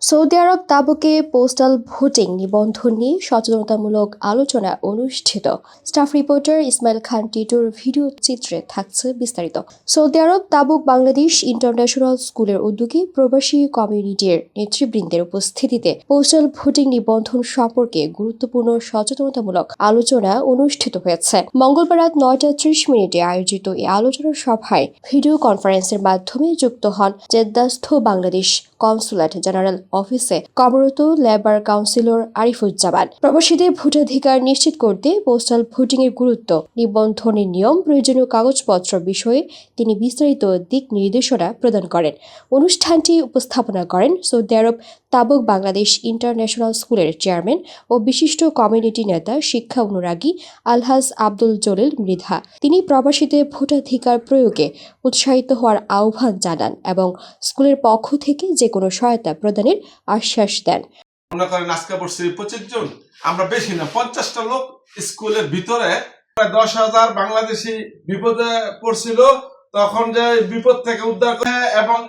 Saudi আরব তাবুকে postal voting নিবন্ধন নিয়ে সচেতনতামূলক আলোচনা অনুষ্ঠিত। স্টাফ রিপোর্টার ইসমাইল খান টিটুর ভিডিও চিত্রে থাকছে বিস্তারিত। সৌদি আরব তাবুক বাংলাদেশ ইন্টারন্যাশনাল স্কুলের উদ্যোগে প্রবাসী কমিউনিটির নেতৃবৃন্দের উপস্থিতিতে পোস্টাল ভোটিং নিবন্ধন সম্পর্কে গুরুত্বপূর্ণ সচেতনতামূলক আলোচনা অনুষ্ঠিত হয়েছে। মঙ্গলবার রাত 9:30 আয়োজিত এই আলোচনা সভায় ভিডিও কনফারেন্সের মাধ্যমে যুক্ত হন জেদ্দাস্থ বাংলাদেশ কনসুলেট জেনারেল অফিসে কর্মরত লেবার কাউন্সিলর আরিফুজ্জামান। প্রবাসীদের ভোটাধিকার নিশ্চিত করতে পোস্টাল ভোটিং এর গুরুত্ব, নিবন্ধনের নিয়ম, প্রয়োজনীয় কাগজপত্র বিষয়ে তিনি বিস্তারিত দিক নির্দেশনা প্রদান করেন। অনুষ্ঠানটি উপস্থাপনা করেন সৌদি আরব তাবুক বাংলাদেশ ইন্টারন্যাশনাল স্কুলের চেয়ারম্যান ও বিশিষ্ট কমিউনিটি নেতা শিক্ষা অনুরাগী আলহাজ আব্দুল জলিল মৃধা। তিনি প্রবাসীদের ভোটাধিকার প্রয়োগে উৎসাহিত হওয়ার আহ্বান জানান এবং স্কুলের পক্ষ থেকে যে কোনো সহায়তা প্রদানের আশ্বাস দেন। মনে করেন আজকে পড়ছি 25 জন, আমরা বেশি না 50টা লোক স্কুলের ভিতরে 10,000 বাংলাদেশি বিপদে পড়ছিল, তখন যে বিপদ থেকে উদ্ধার করে এবং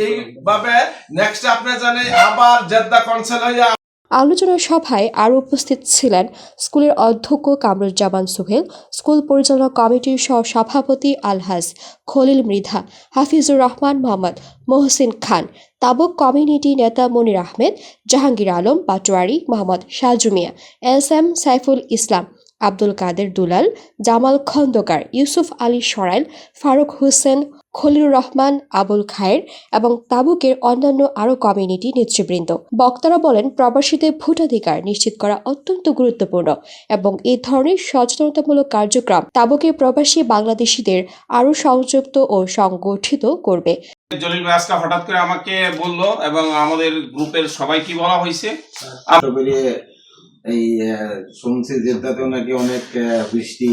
এইভাবে নেক্সট আপনি জানেন আবার জেদ্দা কনসেল হয়ে। আলোচনা সভায় আরও উপস্থিত ছিলেন স্কুলের অধ্যক্ষ কামরুজ্জামান সোহেল, স্কুল পরিচালনা কমিটির সহ-সভাপতি আলহাজ খলিল মৃধা, হাফিজুর রহমান মোহাম্মদ মোহসিন খান, তাবুক কমিউনিটি নেতা মনির আহমেদ, জাহাঙ্গীর আলম পাটোয়ারি, মোহাম্মদ সাজু মিয়া, এস.এম. সাইফুল ইসলাম, আব্দুল কাদের দুলাল, জামাল খন্দকার, ইউসুফ আলী সরাইল, ফারুক হোসেন, খলিলুর রহমান, আবুল খায়ের এবং তাবুকের অন্যান্য আরও কমিউনিটি নেতৃবৃন্দ। বক্তারা বলেন, প্রবাসীদের ভোটাধিকার নিশ্চিত করা অত্যন্ত গুরুত্বপূর্ণ এবং এই ধরনের সচেতনতামূলক কার্যক্রম তাবুকের প্রবাসী বাংলাদেশিদের আরও সংযুক্ত ও সংগঠিত করবে। জলিল ভাই আজকে হঠাৎ করে আমাকে বললো এবং আমাদের গ্রুপের সবাইকে বলা হয়েছে। এই শুনছি জেদ্দাতেও নাকি অনেক বৃষ্টি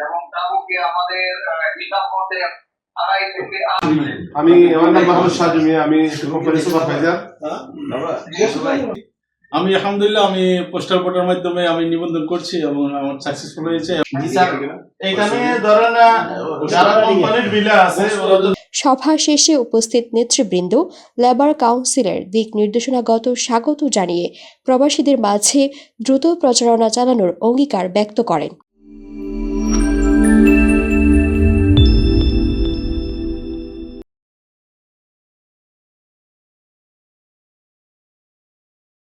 এবং তাবুকে আমাদের হিসাব মতে আমি আমার নাম মোহাম্মদ সাজু মিয়া, আমি কোম্পানি সুপারভাইজার। আমি আলহামদুলিল্লাহ আমি পোস্টাল ভোটের মাধ্যমে আমি নিবন্ধন করছি এবং আমার সাকসেসফুল হয়েছে। এখানে ধরেন যারা কোম্পানির বিলে আছে সভা শেষে উপস্থিত নেতৃবৃন্দ লেবার কাউন্সিলের দিক নির্দেশনাগত স্বাগত জানিয়ে প্রবাসীদের মাঝে দ্রুত প্রচারণা চালানোর অঙ্গীকার ব্যক্ত করেন।